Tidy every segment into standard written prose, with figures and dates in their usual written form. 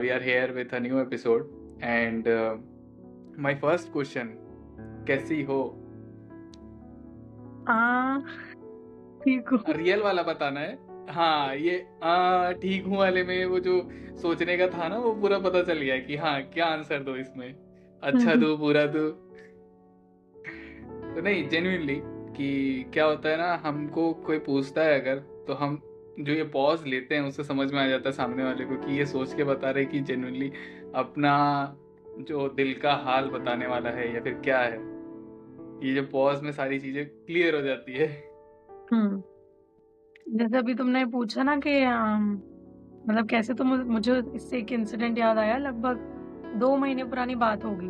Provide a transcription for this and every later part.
We are here with a new episode and my first question, कैसी हो? हाँ, ठीक हूँ। रियल वाला बताना है। हाँ, ये ठीक हूँ वाले में वो जो सोचने का था ना वो पूरा पता चल गया कि हाँ क्या आंसर दो इसमें, अच्छा दो बुरा दो। तो नहीं, जेन्युइनली कि क्या होता है ना, हमको कोई पूछता है अगर, तो हम जो ये पॉज लेते हैं उससे समझ में आ जाता है सामने वाले को कि ये सोच के बता रहे कि जेन्युइनली अपना जो दिल का हाल बताने वाला है या फिर क्या है। ये जो पॉज में सारी चीजें क्लियर हो जाती है। हुँ, जैसे अभी तुमने पूछा ना कि मतलब कैसे, तो मुझे इससे एक इंसिडेंट याद आया। लगभग 2 महीने पुरानी बात होगी।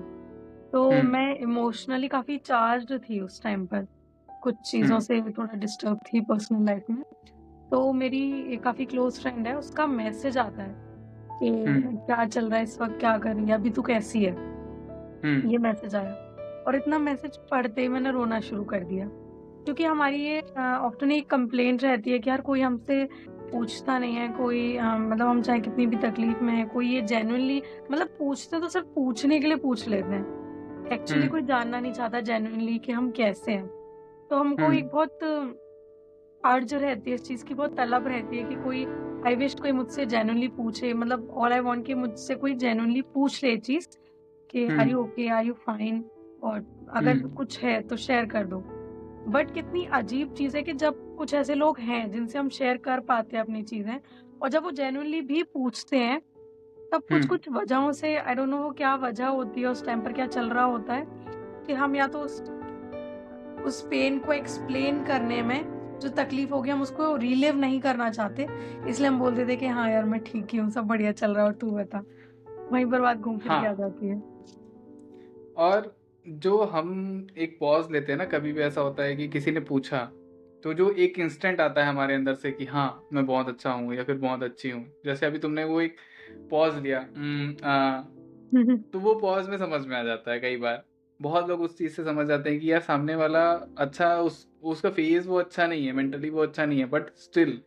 तो हम्म। मैं इमोशनली काफ़ी चार्ज्ड थी उस टाइम पर। कुछ चीज़ों हम्म। से थोड़ा डिस्टर्ब थी पर्सनल लाइफ में। तो मेरी एक काफ़ी क्लोज़ फ्रेंड है, उसका मैसेज आता है हम्म। कि क्या चल रहा है इस वक़्त, क्या कर रही है, अभी तू कैसी है? हम्म। ये मैसेज आया और इतना मैसेज पढ़ते ही मैंने रोना शुरू कर दिया। क्योंकि हमारी ये ऑफ्टन एक कंप्लेंट रहती है कि यार कोई हमसे पूछता नहीं है, कोई मतलब हम चाहे कितनी भी तकलीफ में है, कोई ये जेन्युइनली मतलब पूछते तो सिर्फ पूछने के लिए पूछ लेते हैं। एक्चुअली हम्म। कोई जानना नहीं चाहता जेन्युइनली कि हम कैसे हैं। तो हमको हम्म। एक बहुत अर्ज रहती है, इस चीज़ की बहुत तलब रहती है कि कोई, आई विश कोई मुझसे जेन्युइनली पूछे। मतलब ऑल आई वांट कि मुझसे कोई जेन्युइनली पूछ ले चीज़ कि are hmm. You okay, are you fine, और अगर हम्म। कुछ है तो शेयर कर दो। बट कितनी अजीब चीज़ है कि जब कुछ ऐसे लोग हैं जिनसे हम शेयर कर पाते हैं अपनी चीज़ें, और जब वो जेन्युइनली भी पूछते हैं, तब हम्म। कुछ-कुछ वजहों से, आई डोंट नो वो क्या वजह होती है, उस टाइम पर क्या चल रहा होता है, कि हम या तो उस पेन को एक्सप्लेन करने में, जो तकलीफ होगी, हम उसको रिलिव नहीं करना चाहते। इसलिए हम बोल देते हैं कि हाँ यार मैं ठीक ही हूँ, सब बढ़िया चल रहा है और तू बता। वहीं पर बात घूम फिर के आ हाँ, जाती है। और जो हम एक पॉज लेते हैं ना, कभी भी ऐसा होता है कि किसी ने पूछा, तो जो एक इंस्टेंट आता है हमारे अंदर से कि हाँ मैं बहुत अच्छा हूँ या फिर बहुत अच्छी हूँ। जैसे अभी तुमने वो एक पॉज लिया, तो वो पॉज में समझ में आ जाता है कई बार। बहुत लोग उस चीज़ से समझ जाते हैं कि यार सामने वाला अच्छा, उसका फेस वो अच्छा नहीं है, मेंटली वो अच्छा नहीं है, बट स्टिल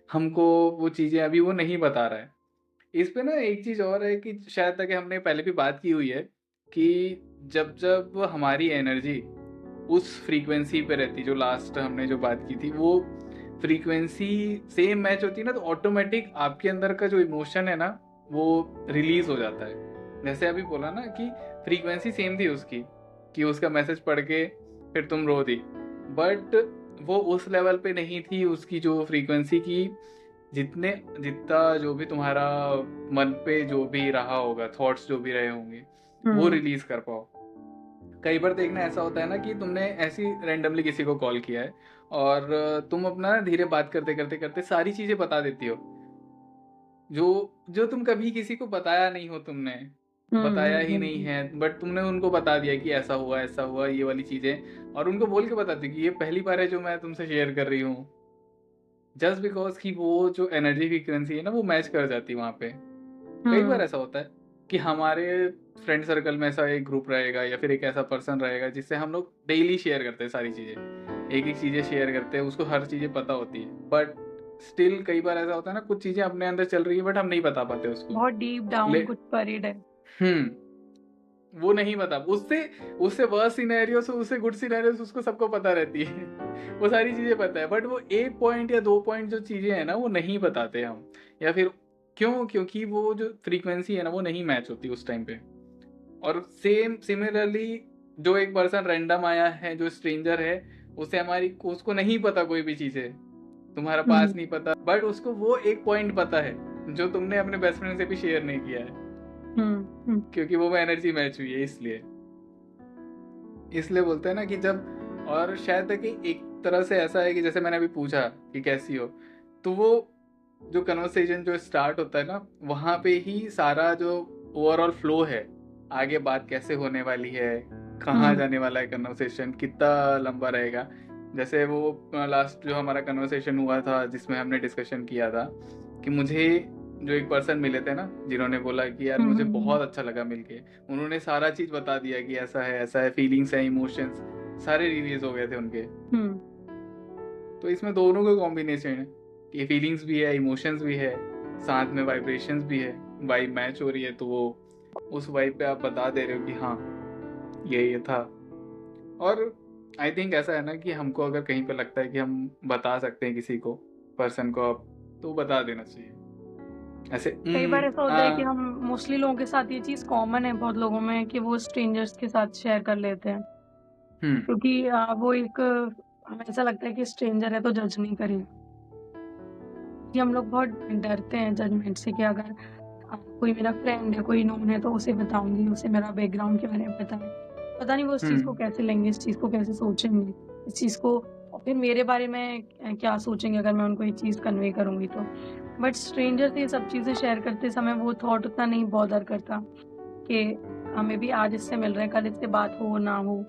हमको वो चीज़ें अभी वो नहीं बता रहा है। इस पे ना एक चीज़ और है कि शायद तक हमने पहले भी बात की हुई है कि जब जब हमारी एनर्जी उस फ्रीक्वेंसी पे रहती, जो लास्ट हमने जो बात की थी, वो फ्रीक्वेंसी सेम मैच होती है ना, तो ऑटोमेटिक आपके अंदर का जो इमोशन है ना वो रिलीज हो जाता है। जैसे अभी बोला ना कि फ्रीक्वेंसी सेम थी उसकी, कि उसका मैसेज पढ़ के फिर तुम रो दी, बट वो उस लेवल पे नहीं थी उसकी जो फ्रीक्वेंसी की, जितना जो भी तुम्हारा मन पे जो भी रहा होगा, थॉट्स जो भी रहे होंगे, वो हुँ, रिलीज कर पाओ। कई बार देखना ऐसा होता है ना कि तुमने ऐसी रैंडमली किसी को कॉल किया है और तुम अपना धीरे बात करते करते करते सारी चीजें बता देती हो, जो जो तुम कभी किसी को बताया नहीं हो, तुमने हुँ, बताया हुँ, ही नहीं हुँ, है, बट तुमने उनको बता दिया कि ऐसा हुआ ये वाली चीजें, और उनको बोल के बताती कि ये पहली बार है जो मैं तुमसे शेयर कर रही हूँ, जस्ट बिकॉज कि वो जो एनर्जी फ्रीक्वेंसी है ना वो मैच कर जाती है वहाँ पे। कई बार हुँ, ऐसा होता है कि हमारे फ्रेंड सर्कल में ऐसा एक ग्रुप रहेगा या फिर एक ऐसा पर्सन रहेगा जिससे हम लोग डेली शेयर करते हैं सारी चीज़ें, एक एक चीज़ें शेयर करते हैं, उसको हर चीज़ें पता होती है, बट स्टिल कई बार ऐसा होता है ना, कुछ चीज़ें अपने अंदर चल रही है बट हम नहीं बता पाते उसको। बहुत डीप डाउन ले कुछ बरीड है। हम्म, वो नहीं बता, उससे उससे वर्स्ट सिनेरियो से उससे गुड सिनेरियो उसको सबको पता रहती है। वो सारी चीजें पता है, बट वो एक पॉइंट या दो पॉइंट जो चीजें हैं ना वो नहीं बताते हम, या फिर क्यों, क्योंकि वो जो फ्रीक्वेंसी है ना वो नहीं मैच होती उस टाइम पे। और सेम सिमिलरली जो एक पर्सन रैंडम आया है, जो स्ट्रेंजर है, उसे हमारी उसको नहीं पता कोई भी चीजें, तुम्हारा हुँ, पास नहीं पता, बट उसको वो एक पॉइंट पता है जो तुमने अपने बेस्ट फ्रेंड से भी शेयर नहीं किया है, हुँ, हुँ, क्योंकि वो एनर्जी मैच हुई है इसलिए। इसलिए बोलते हैं ना कि जब, और शायद तक कि एक तरह से ऐसा है कि जैसे मैंने अभी पूछा कि कैसी हो, तो वो जो कन्वर्सेशन जो स्टार्ट होता है ना, वहाँ पे ही सारा जो ओवरऑल फ्लो है, आगे बात कैसे होने वाली है, कहाँ हुँ, जाने वाला है कन्वर्सेशन, कितना लंबा रहेगा। जैसे वो लास्ट जो हमारा कन्वर्सेशन हुआ था जिसमें हमने डिस्कशन किया था कि मुझे जो एक पर्सन मिले थे ना, जिन्होंने बोला कि यार हुँ, मुझे हुँ, हुँ, बहुत अच्छा लगा मिलके, उन्होंने सारा चीज़ बता दिया कि ऐसा है, फीलिंग्स है, इमोशंस सारे रिलीज हो गए थे उनके। हुँ, तो इसमें दोनों का कॉम्बिनेशन है कि फीलिंग्स भी है, इमोशंस भी है, साथ में वाइब्रेशंस भी है। वाइब मैच हो रही है तो वो उस वाइब पे आप बता दे रहे हो कि हाँ ये था। और आई थिंक ऐसा है ना कि हमको अगर कहीं पे लगता है कि हम बता सकते हैं किसी को, पर्सन को, अब तो बता देना चाहिए। ऐसे कई बार ऐसा होता है कि हम मोस्टली लोगों के साथ ये चीज कॉमन है बहुत लोगों में कि वो स्ट्रेंजर्स के साथ शेयर कर लेते हैं, क्योंकि वो एक हमें ऐसा लगता है कि स्ट्रेंजर है तो जज नहीं करें। कि हम लोग बहुत डरते हैं जजमेंट से कि अगर कोई मेरा फ्रेंड है, कोई नोन है तो उसे बताऊंगी, उसे मेरा बैकग्राउंड के बारे में पता नहीं वो इस चीज को कैसे लेंगे, इस चीज को कैसे सोचेंगे, इस चीज को, और फिर मेरे बारे में क्या सोचेंगे अगर मैं उनको ये चीज कन्वे करूंगी तो। बट स्ट्रेंजर से ये सब चीजें शेयर करते समय वो थॉट उतना नहीं बॉदर करता कि हमें भी आज इससे मिल रहे हैं, कल इससे बात हो ना हो,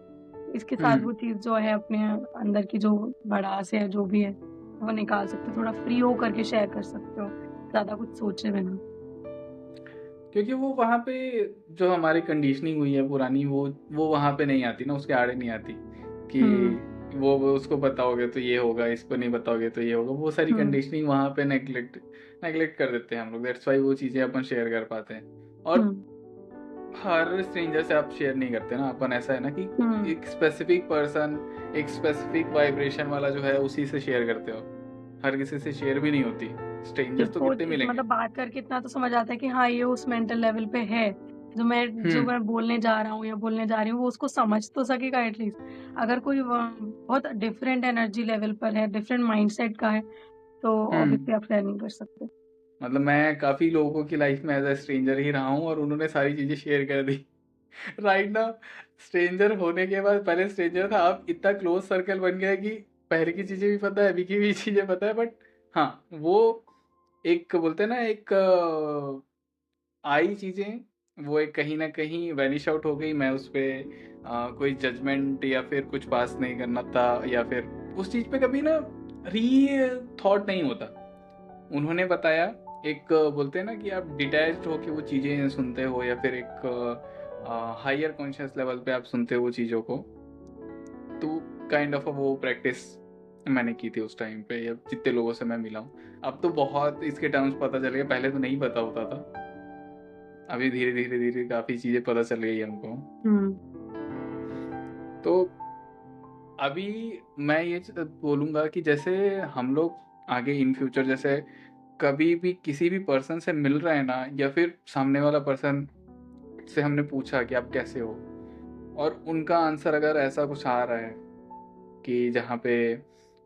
इसके साथ वो चीज जो है अपने अंदर की जो भड़ास है जो भी है वो निकाल सकते हो, थोड़ा फ्री हो करके शेयर कर सकते हो, ज्यादा कुछ सोचे बिना। क्योंकि वो वहाँ पे जो हमारी कंडीशनिंग हुई है पुरानी, वो वहाँ पे नहीं आती ना, उसके आड़े नहीं आती कि वो उसको बताओगे तो ये होगा, इसको नहीं बताओगे तो ये होगा। वो सारी कंडीशनिंग वहाँ पे नेग्लेक्ट कर देते हैं हम लोग। दैट्स वाई वो चीज़ें अपन शेयर कर पाते हैं। और हर स्ट्रेंजर से आप शेयर नहीं करते ना अपन। ऐसा है ना कि एक स्पेसिफिक पर्सन, एक स्पेसिफिक वाइब्रेशन वाला जो है उसी से शेयर करते हो, हर किसी से शेयर भी नहीं होती। स्ट्रेंजर्स तो कितने मिलेंगे। मतलब बात करके इतना तो समझ आता है कि हाँ ये उस मेंटल लेवल पे है, जो मैं बोलने जा रहा हूँ या बोलने जा रही हूँ वो उसको समझ तो सकेगा एटलीस्ट। अगर कोई बहुत डिफरेंट एनर्जी लेवल पर है, डिफरेंट माइंडसेट का है, तो ऑब्वियसली आप शेयर नहीं कर सकते। मतलब मैं काफी लोगों की लाइफ में एज अ स्ट्रेंजर ही रहा हूँ और उन्होंने सारी चीजें शेयर कर दी। राइट ना। स्ट्रेंजर होने के बाद, पहले स्ट्रेंजर था, अब इतना क्लोज सर्कल बन गया है कि पहले की चीजें भी पता है, अभी की भी चीजें पता है। बट हाँ, वो एक बोलते हैं ना, एक आई चीजें वो एक कहीं ना कहीं वैनिश आउट हो गई। मैं उस पर कोई जजमेंट या फिर कुछ पास नहीं करना था, या फिर उस चीज पे कभी ना री थॉट नहीं होता। उन्होंने बताया, एक बोलते हैं ना कि आप डिटैच्ड होके वो चीज़ें सुनते हो, या फिर एक हायर कॉन्शियस लेवल पे आप सुनते हो वो चीज़ों को। तो काइंड ऑफ वो प्रैक्टिस मैंने की थी उस टाइम पे, या जितने लोगों से मैं मिला हूँ। अब तो बहुत इसके टर्म्स पता चल गए, पहले तो नहीं पता होता था। अभी धीरे धीरे धीरे काफ़ी चीज़ें पता चल गई हमको। तो अभी मैं ये बोलूँगा कि जैसे हम लोग आगे इन फ्यूचर जैसे कभी भी किसी भी पर्सन से मिल रहे हैं ना, या फिर सामने वाला पर्सन से हमने पूछा कि आप कैसे हो, और उनका आंसर अगर ऐसा कुछ आ रहा है कि जहाँ पे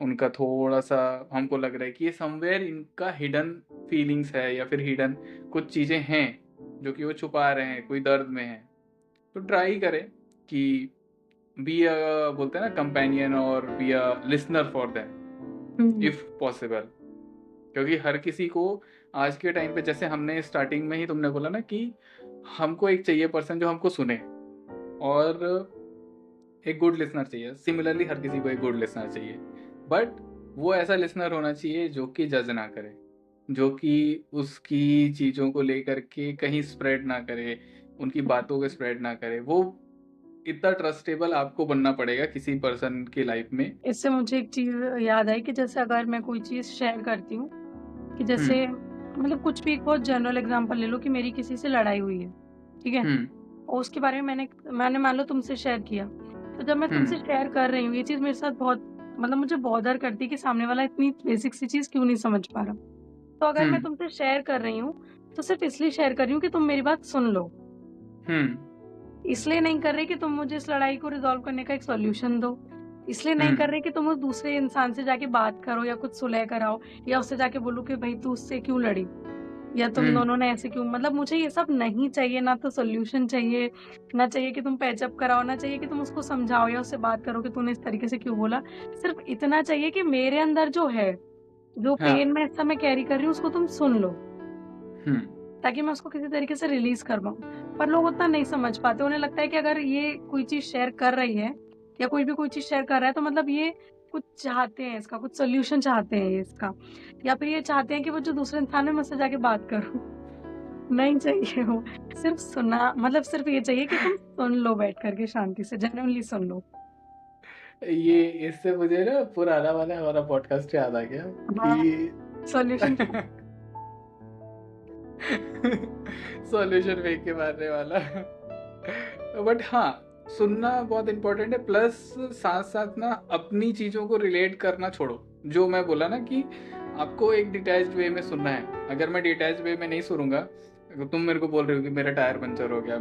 उनका थोड़ा सा हमको लग रहा है कि ये समवेयर इनका हिडन फीलिंग्स है, या फिर हिडन कुछ चीज़ें हैं जो कि वो छुपा रहे हैं, कोई दर्द में है, तो ट्राई करें कि बी अ बोलते हैं ना कंपेनियन, और be a listener for them if possible. क्योंकि हर किसी को आज के टाइम पे, जैसे हमने स्टार्टिंग में ही तुमने बोला ना कि हमको एक चाहिए पर्सन जो हमको सुने, और एक गुड लिसनर चाहिए। सिमिलरली हर किसी को एक गुड लिसनर चाहिए, बट वो ऐसा लिसनर होना चाहिए जो कि जज ना करे, जो कि उसकी चीज़ों को लेकर के कहीं स्प्रेड ना करे, उनकी बातों को स्प्रेड ना करे। वो इतना ट्रस्टेबल आपको बनना पड़ेगा किसी पर्सन की लाइफ में। इससे मुझे एक चीज याद आई कि जैसे अगर मैं कोई चीज शेयर करती हूँ कि जैसे मतलब कुछ भी, एक बहुत जनरल एग्जांपल ले लो कि मेरी किसी से लड़ाई हुई है, ठीक है, और उसके बारे में मैंने मान लो तुमसे शेयर किया, तो जब मैं तुमसे शेयर कर रही हूँ ये चीज मेरे साथ बहुत मतलब मुझे बॉदर करती है कि सामने वाला इतनी बेसिक सी चीज क्यों नहीं समझ पा रहा। तो अगर मैं तुमसे शेयर कर रही हूँ तो सिर्फ इसलिए शेयर कर रही हूँ कि तुम मेरी बात सुन लो, इसलिए नहीं कर रही कि तुम मुझे इस लड़ाई को रिजॉल्व करने का एक सॉल्यूशन दो, इसलिए नहीं कर रही कि तुम उस दूसरे इंसान से जाके बात करो या कुछ सुलह कराओ, या उससे जाके बोलो कि भाई तू उससे क्यों लड़ी, या तुम दोनों ने ऐसे क्यों। मतलब मुझे ये सब नहीं चाहिए, ना तो सोल्यूशन चाहिए, ना चाहिए कि तुम पैचअप कराओ, ना चाहिए कि तुम उसको समझाओ या उससे बात करो कि तूने इस तरीके से क्यों बोला। सिर्फ इतना चाहिए कि मेरे अंदर जो है, जो पेन मैं इस समय कैरी कर रही हूँ उसको तुम सुन लो, ताकि मैं उसको किसी तरीके से रिलीज कर पाऊँ। पर लोग उतना नहीं समझ पाते, उन्हें लगता है कि अगर ये कोई चीज शेयर कर रही है या कोई भी कोई चीज शेयर कर रहा है तो मतलब ये कुछ चाहते हैं, इसका कुछ सोल्यूशन चाहते हैं ये इसका, या फिर ये चाहते हैं कि वो जो दूसरे इंसान है मुझसे जाके बात करो। नहीं चाहिए वो, सिर्फ सुनना, मतलब सिर्फ ये चाहिए कि तुम सुन लो बैठ करके शांति से, जेन्युइनली सुन लो। ये इससे मुझे ना पुराना वाला हमारा पॉडकास्ट याद आ गया कि सॉल्यूशन सॉल्यूशन फेंक के मारने वाला। बट हाँ, सुनना बहुत इंपॉर्टेंट है, प्लस साथ साथ ना अपनी चीज़ों को रिलेट करना छोड़ो। जो मैं बोला ना कि आपको एक डिटैच्ड वे में सुनना है। अगर मैं डिटैच्ड वे में नहीं सुनूंगा, अगर तुम मेरे को बोल रहे हो कि मेरा टायर पंचर हो गया,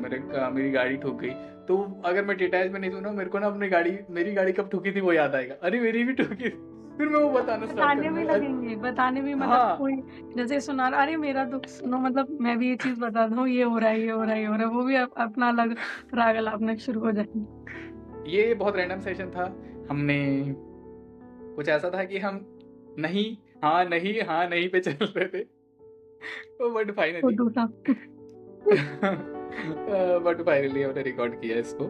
मेरी गाड़ी ठुक गई, तो अगर मैं डिटैच में नहीं सुना, मेरे को ना मेरी गाड़ी कब ठुकी थी वो याद आएगा, अरे मेरी भी ठुकी थी, फिर मैं वो बताना स्टार्ट बताने भी करूंगा। लगेंगे, बताने भी मतलब हाँ कोई जैसे सुना रहा, अरे मेरा दुख सुनो, मतलब मैं भी ये चीज बता दूं, ये हो रहा है, ये हो रहा है, ये हो रहा है, वो भी अपना अलग राग अलापना शुरू हो जाएंगे। ये बहुत रैंडम सेशन था। हमने कुछ ऐसा था कि हम नहीं हाँ नहीं हाँ नहीं पे चल रहे थे, बट तो फाइनली दूसरा हमने रिकॉर्ड किया इसको।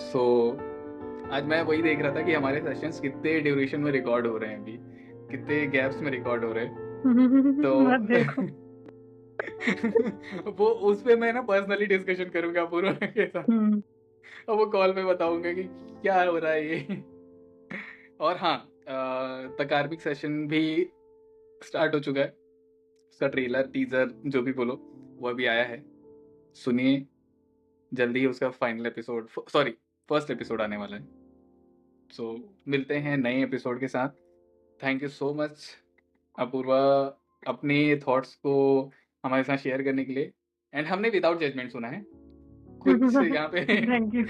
सो आज मैं वही देख रहा था कि हमारे सेशंस कितने ड्यूरेशन में रिकॉर्ड हो रहे हैं, अभी कितने गैप्स में रिकॉर्ड हो रहे हैं। तो मत देखो। वो उस पे मैं ना पर्सनली डिस्कशन करूंगा पूरा के साथ, और वो कॉल पे बताऊंगा कि क्या हो रहा है ये। और हाँ, द कार्मिक सेशन भी स्टार्ट हो चुका है। उसका ट्रेलर टीजर जो भी बोलो वो अभी आया है, सुनिए। जल्दी ही उसका final episode, sorry first episode आने वाला है। सो मिलते हैं नए एपिसोड के साथ। Thank you so much Apurva, अपने थॉट्स को हमारे साथ शेयर करने के लिए। एंड हमने विदाउट जजमेंट सुना है कुछ यहाँ पे। Thank you.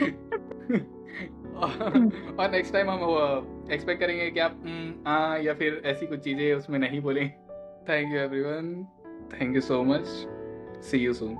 और नेक्स्ट टाइम हम एक्सपेक्ट करेंगे कि आप या फिर ऐसी कुछ चीज़ें उसमें नहीं बोलें। Thank you everyone, thank you so much, see you soon.